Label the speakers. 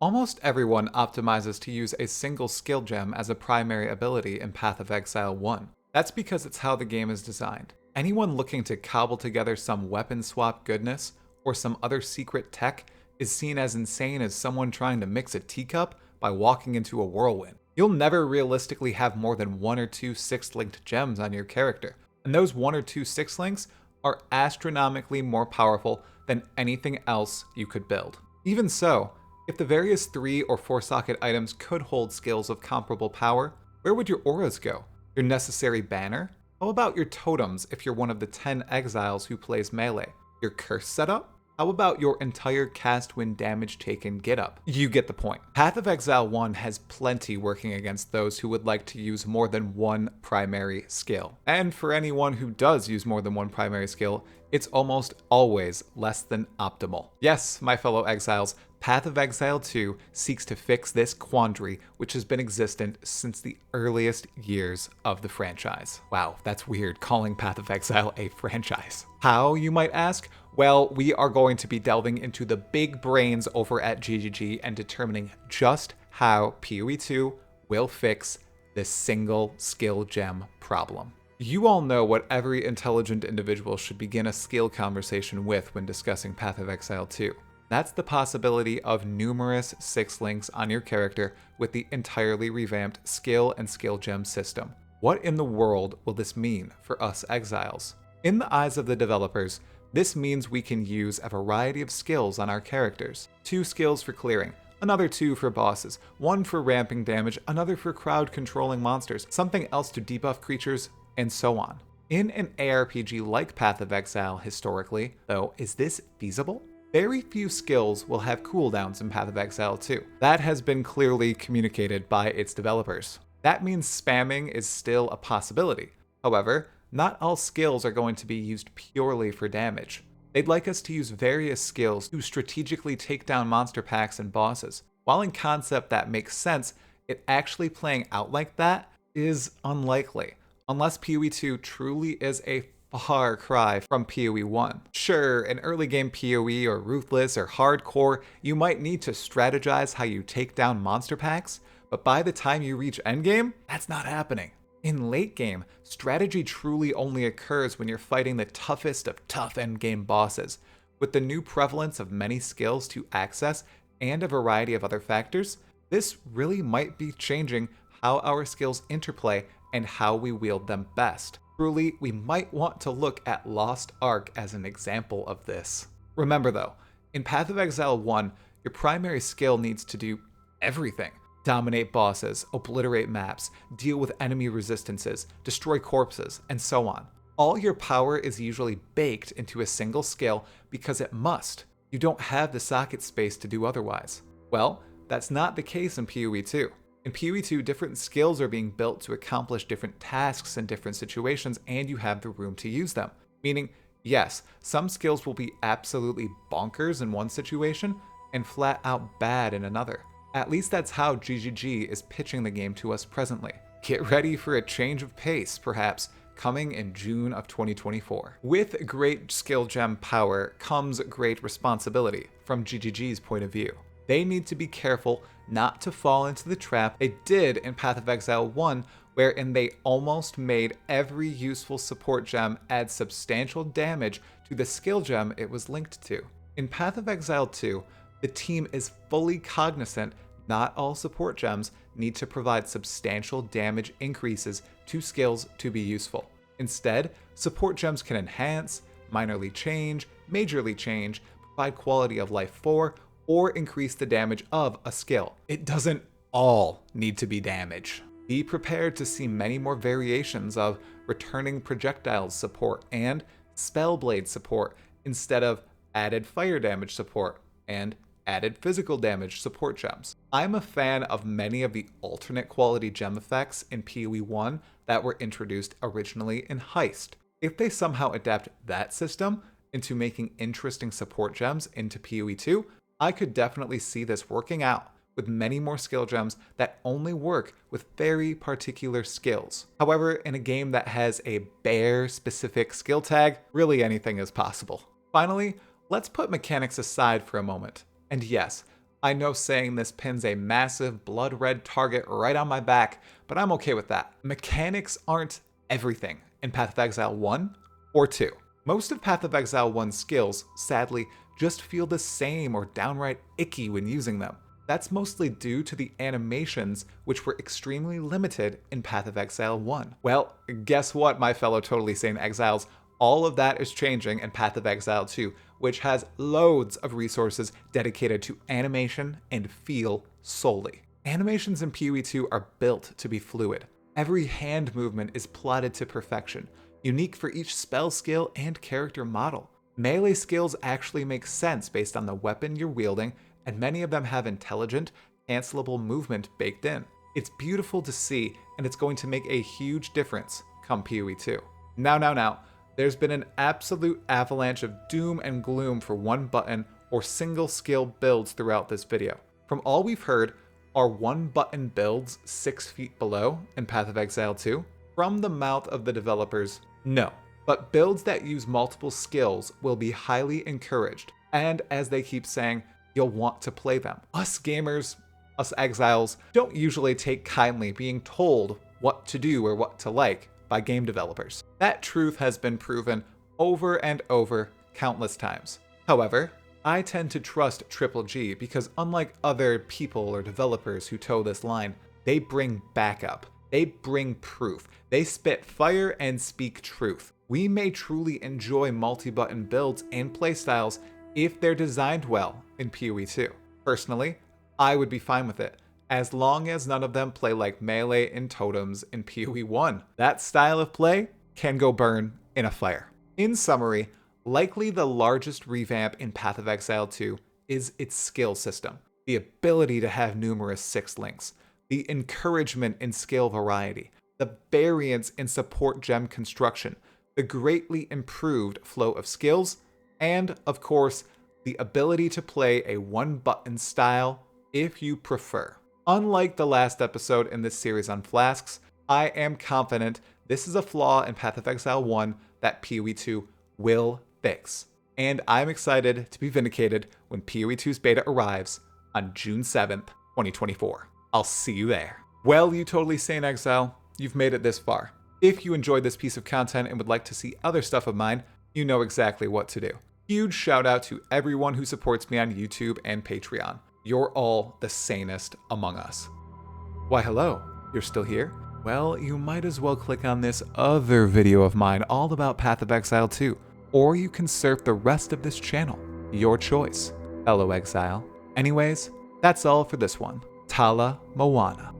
Speaker 1: Almost everyone optimizes to use a single skill gem as a primary ability in Path of Exile 1. That's because it's how the game is designed. Anyone looking to cobble together some weapon swap goodness or some other secret tech is seen as insane as someone trying to mix a teacup by walking into a whirlwind. You'll never realistically have more than 1 or 2 6-linked gems on your character, and those 1 or 2 6-links are astronomically more powerful than anything else you could build. Even so, if the various 3 or 4 socket items could hold skills of comparable power, where would your auras go? Your necessary banner? How about your totems if you're one of the 10 exiles who plays melee? Your curse setup? How about your entire cast when damage taken getup? You get the point. Path of Exile 1 has plenty working against those who would like to use more than one primary skill. And for anyone who does use more than one primary skill, it's almost always less than optimal. Yes, my fellow exiles, Path of Exile 2 seeks to fix this quandary, which has been existent since the earliest years of the franchise. Wow, that's weird, calling Path of Exile a franchise. How, you might ask? Well, we are going to be delving into the big brains over at GGG and determining just how PoE 2 will fix this single skill gem problem. You all know what every intelligent individual should begin a skill conversation with when discussing Path of Exile 2. That's the possibility of numerous 6-links on your character with the entirely revamped skill and skill gem system. What in the world will this mean for us exiles? In the eyes of the developers, this means we can use a variety of skills on our characters. 2 skills for clearing, another 2 for bosses, 1 for ramping damage, another for crowd controlling monsters, something else to debuff creatures, and so on. In an aRPG like Path of Exile historically, though, is this feasible? Very few skills will have cooldowns in Path of Exile 2. That has been clearly communicated by its developers. That means spamming is still a possibility. However, not all skills are going to be used purely for damage. They'd like us to use various skills to strategically take down monster packs and bosses. While in concept that makes sense, it actually playing out like that is unlikely, unless PoE 2 truly is a far cry from PoE 1. Sure, in early game PoE or Ruthless or Hardcore, you might need to strategize how you take down monster packs, but by the time you reach endgame, that's not happening. In late game, strategy truly only occurs when you're fighting the toughest of tough endgame bosses. With the new prevalence of many skills to access and a variety of other factors, this really might be changing how our skills interplay and how we wield them best. Truly, we might want to look at Lost Ark as an example of this. Remember though, in Path of Exile 1, your primary skill needs to do everything. Dominate bosses, obliterate maps, deal with enemy resistances, destroy corpses, and so on. All your power is usually baked into a single skill because it must. You don't have the socket space to do otherwise. Well, that's not the case in PoE 2. In PoE 2, different skills are being built to accomplish different tasks in different situations, and you have the room to use them. Meaning, yes, some skills will be absolutely bonkers in one situation and flat out bad in another. At least that's how GGG is pitching the game to us presently. Get ready for a change of pace, perhaps, coming in June of 2024. With great skill gem power comes great responsibility from GGG's point of view. They need to be careful not to fall into the trap they did in Path of Exile 1, wherein they almost made every useful support gem add substantial damage to the skill gem it was linked to. In Path of Exile 2, the team is fully cognizant not all support gems need to provide substantial damage increases to skills to be useful. Instead, support gems can enhance, minorly change, majorly change, provide quality of life 4, or increase the damage of a skill. It doesn't all need to be damage. Be prepared to see many more variations of returning projectiles support and spellblade support instead of added fire damage support and added physical damage support gems. I'm a fan of many of the alternate quality gem effects in PoE 1 that were introduced originally in Heist. If they somehow adapt that system into making interesting support gems into PoE 2, I could definitely see this working out with many more skill gems that only work with very particular skills. However, in a game that has a bare specific skill tag, really anything is possible. Finally, let's put mechanics aside for a moment. And yes, I know saying this pins a massive blood red target right on my back, but I'm okay with that. Mechanics aren't everything in Path of Exile 1 or 2. Most of Path of Exile 1's skills, sadly, just feel the same or downright icky when using them. That's mostly due to the animations, which were extremely limited in Path of Exile 1. Well, guess what, my fellow totally sane exiles? All of that is changing in Path of Exile 2, which has loads of resources dedicated to animation and feel solely. Animations in PoE 2 are built to be fluid. Every hand movement is plotted to perfection, unique for each spell skill and character model. Melee skills actually make sense based on the weapon you're wielding, and many of them have intelligent, cancelable movement baked in. It's beautiful to see, and it's going to make a huge difference come PoE 2. Now, there's been an absolute avalanche of doom and gloom for one button or single skill builds throughout this video. From all we've heard, are one button builds 6 feet below in Path of Exile 2? From the mouth of the developers, no. But builds that use multiple skills will be highly encouraged, and as they keep saying, you'll want to play them. Us gamers, us exiles, don't usually take kindly being told what to do or what to like by game developers. That truth has been proven over and over countless times. However, I tend to trust Triple G because unlike other people or developers who toe this line, they bring backup. They bring proof. They spit fire and speak truth. We may truly enjoy multi-button builds and playstyles if they're designed well in PoE 2. Personally, I would be fine with it, as long as none of them play like melee and totems in PoE 1. That style of play can go burn in a fire. In summary, likely the largest revamp in Path of Exile 2 is its skill system, the ability to have numerous 6 links, the encouragement in skill variety, the variance in support gem construction, the greatly improved flow of skills, and, of course, the ability to play a one-button style if you prefer. Unlike the last episode in this series on flasks, I am confident this is a flaw in Path of Exile 1 that PoE 2 will fix. And I'm excited to be vindicated when PoE 2's beta arrives on June 7th, 2024. I'll see you there. Well, you totally sane exile, you've made it this far. If you enjoyed this piece of content and would like to see other stuff of mine, you know exactly what to do. Huge shout out to everyone who supports me on YouTube and Patreon. You're all the sanest among us. Why hello, you're still here? Well, you might as well click on this other video of mine all about Path of Exile 2, or you can surf the rest of this channel. Your choice, fellow exile. Anyways, that's all for this one. Tala Moana.